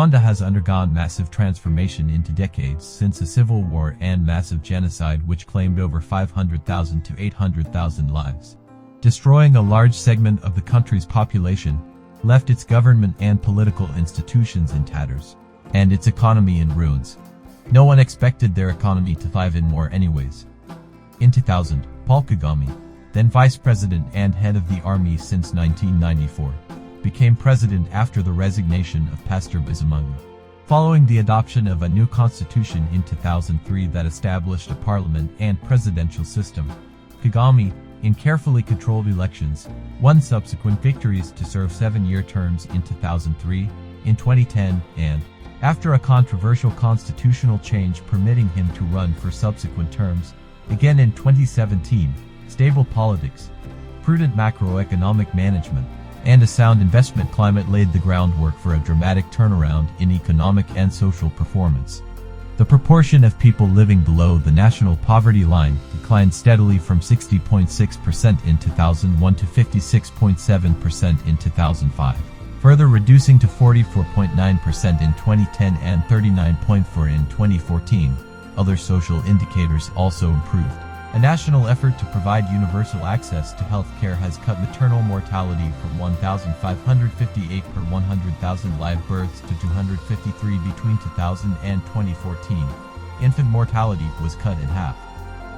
Rwanda has undergone massive transformation into decades since a civil war and massive genocide which claimed over 500,000 to 800,000 lives, destroying a large segment of the country's population, left its government and political institutions in tatters, and its economy in ruins. No one expected their economy to thrive anymore anyways. In 2000, Paul Kagame, then vice president and head of the army since 1994, became president after the resignation of Pastor Bizimungu. Following the adoption of a new constitution in 2003 that established a parliament and presidential system, Kagame, in carefully controlled elections, won subsequent victories to serve 7-year terms in 2003, in 2010, and, after a controversial constitutional change permitting him to run for subsequent terms, again in 2017, stable politics, prudent macroeconomic management, and a sound investment climate laid the groundwork for a dramatic turnaround in economic and social performance. The proportion of people living below the national poverty line declined steadily from 60.6% in 2001 to 56.7% in 2005, further reducing to 44.9% in 2010 and 39.4% in 2014. Other social indicators also improved. A national effort to provide universal access to health care has cut maternal mortality from 1,558 per 100,000 live births to 253 between 2000 and 2014. Infant mortality was cut in half.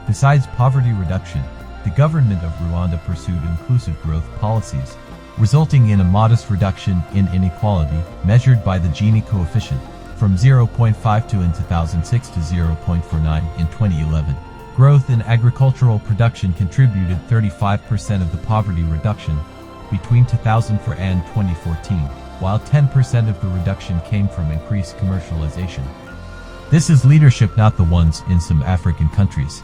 Besides poverty reduction, the government of Rwanda pursued inclusive growth policies, resulting in a modest reduction in inequality measured by the Gini coefficient, from 0.52 in 2006 to 0.49 in 2011. Growth in agricultural production contributed 35% of the poverty reduction between 2004 and 2014, while 10% of the reduction came from increased commercialization. This is leadership, not the ones in some African countries.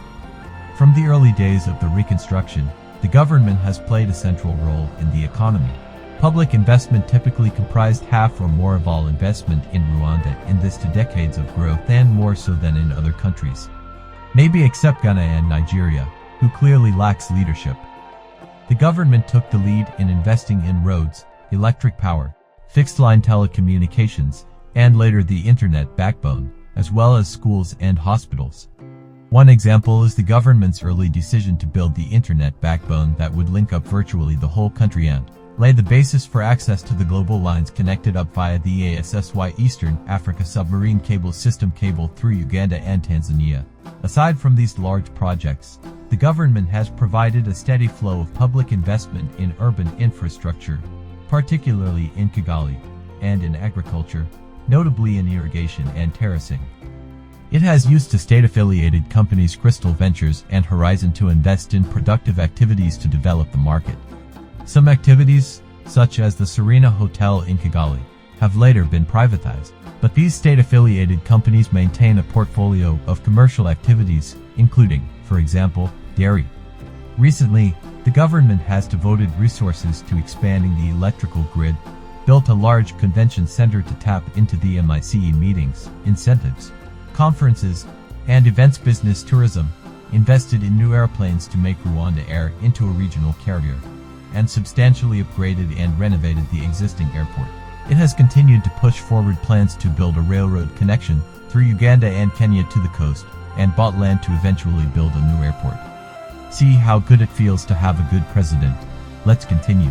From the early days of the reconstruction, the government has played a central role in the economy. Public investment typically comprised half or more of all investment in Rwanda in this to decades of growth, and more so than in other countries. Maybe except Ghana and Nigeria, who clearly lacks leadership. The government took the lead in investing in roads, electric power, fixed-line telecommunications, and later the internet backbone, as well as schools and hospitals. One example is the government's early decision to build the internet backbone that would link up virtually the whole country and lay the basis for access to the global lines connected up via the ASSY Eastern Africa Submarine Cable System cable through Uganda and Tanzania. Aside from these large projects, the government has provided a steady flow of public investment in urban infrastructure, particularly in Kigali, and in agriculture, notably in irrigation and terracing. It has used state-affiliated companies Crystal Ventures and Horizon to invest in productive activities to develop the market. Some activities, such as the Serena Hotel in Kigali, have later been privatized, but these state-affiliated companies maintain a portfolio of commercial activities, including, for example, dairy. Recently, the government has devoted resources to expanding the electrical grid, built a large convention center to tap into the MICE meetings, incentives, conferences, and events business tourism, invested in new airplanes to make Rwanda Air into a regional carrier, and substantially upgraded and renovated the existing airport. It has continued to push forward plans to build a railroad connection through Uganda and Kenya to the coast, and bought land to eventually build a new airport. See how good it feels to have a good president. Let's continue.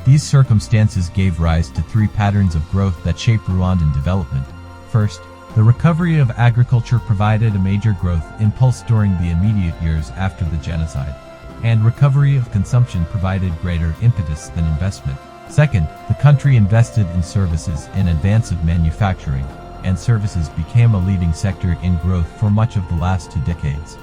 These circumstances gave rise to 3 patterns of growth that shaped Rwandan development. First, the recovery of agriculture provided a major growth impulse during the immediate years after the genocide, and recovery of consumption provided greater impetus than investment. Second, the country invested in services in advance of manufacturing, and services became a leading sector in growth for much of the last 2 decades.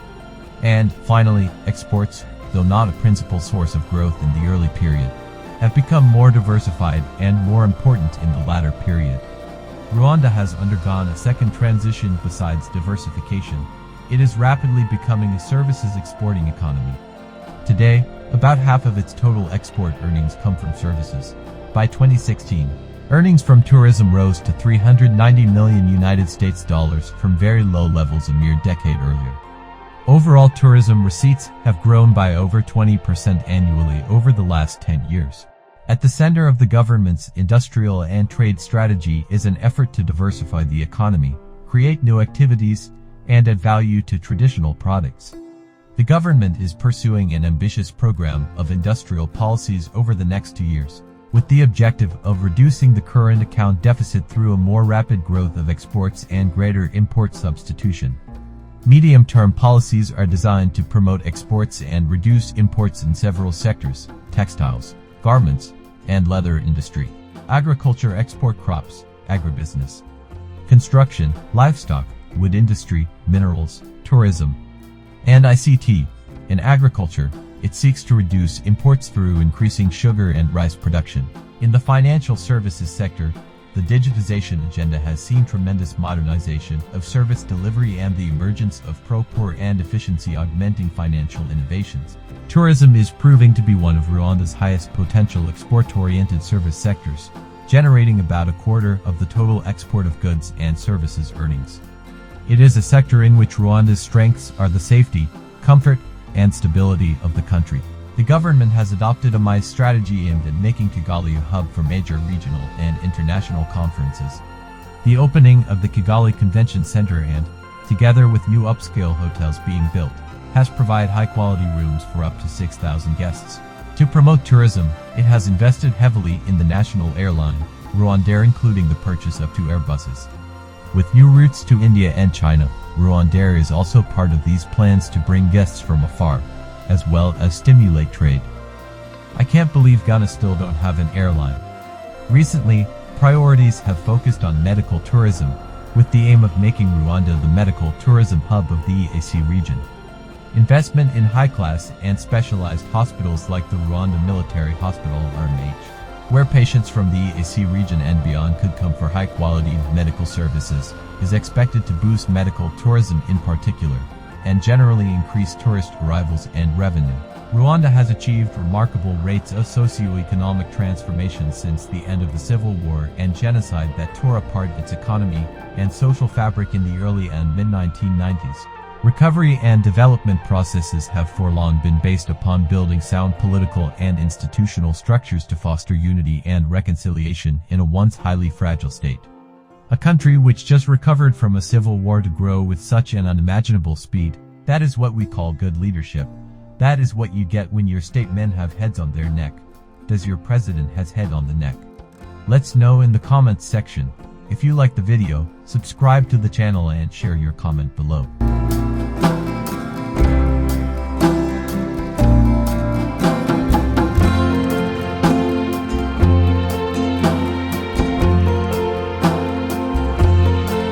And finally, exports, though not a principal source of growth in the early period, have become more diversified and more important in the latter period. Rwanda has undergone a second transition besides diversification. It is rapidly becoming a services exporting economy. Today, about half of its total export earnings come from services. By 2016, earnings from tourism rose to $390 million from very low levels a mere decade earlier. Overall tourism receipts have grown by over 20% annually over the last 10 years. At the center of the government's industrial and trade strategy is an effort to diversify the economy, create new activities, and add value to traditional products. The government is pursuing an ambitious program of industrial policies over the next 2 years, with the objective of reducing the current account deficit through a more rapid growth of exports and greater import substitution. Medium-term policies are designed to promote exports and reduce imports in several sectors: textiles, garments, and leather industry, agriculture, export crops, agribusiness, construction, livestock, wood industry, minerals, tourism, and ICT. In agriculture, it seeks to reduce imports through increasing sugar and rice production. In the financial services sector, the digitization agenda has seen tremendous modernization of service delivery and the emergence of pro-poor and efficiency augmenting financial innovations. Tourism is proving to be one of Rwanda's highest potential export-oriented service sectors, generating about a quarter of the total export of goods and services earnings. It is a sector in which Rwanda's strengths are the safety, comfort, and stability of the country. The government has adopted a MICE strategy aimed at making Kigali a hub for major regional and international conferences. The opening of the Kigali Convention Center and, together with new upscale hotels being built, has provided high-quality rooms for up to 6,000 guests. To promote tourism, it has invested heavily in the national airline, RWANDA, including the purchase of 2 Airbuses. With new routes to India and China, RWANDA is also part of these plans to bring guests from afar, as well as stimulate trade. I can't believe Ghana still don't have an airline. Recently, priorities have focused on medical tourism, with the aim of making Rwanda the medical tourism hub of the EAC region. Investment in high-class and specialized hospitals like the Rwanda Military Hospital RMH, where patients from the EAC region and beyond could come for high-quality medical services, is expected to boost medical tourism in particular, and generally increase tourist arrivals and revenue. Rwanda has achieved remarkable rates of socio-economic transformation since the end of the civil war and genocide that tore apart its economy and social fabric in the early and mid-1990s. Recovery and development processes have for long been based upon building sound political and institutional structures to foster unity and reconciliation in a once highly fragile state. A country which just recovered from a civil war to grow with such an unimaginable speed, that is what we call good leadership. That is what you get when your state men have heads on their neck. Does your president has head on the neck? Let's know in the comments section. If you like the video, subscribe to the channel and share your comment below.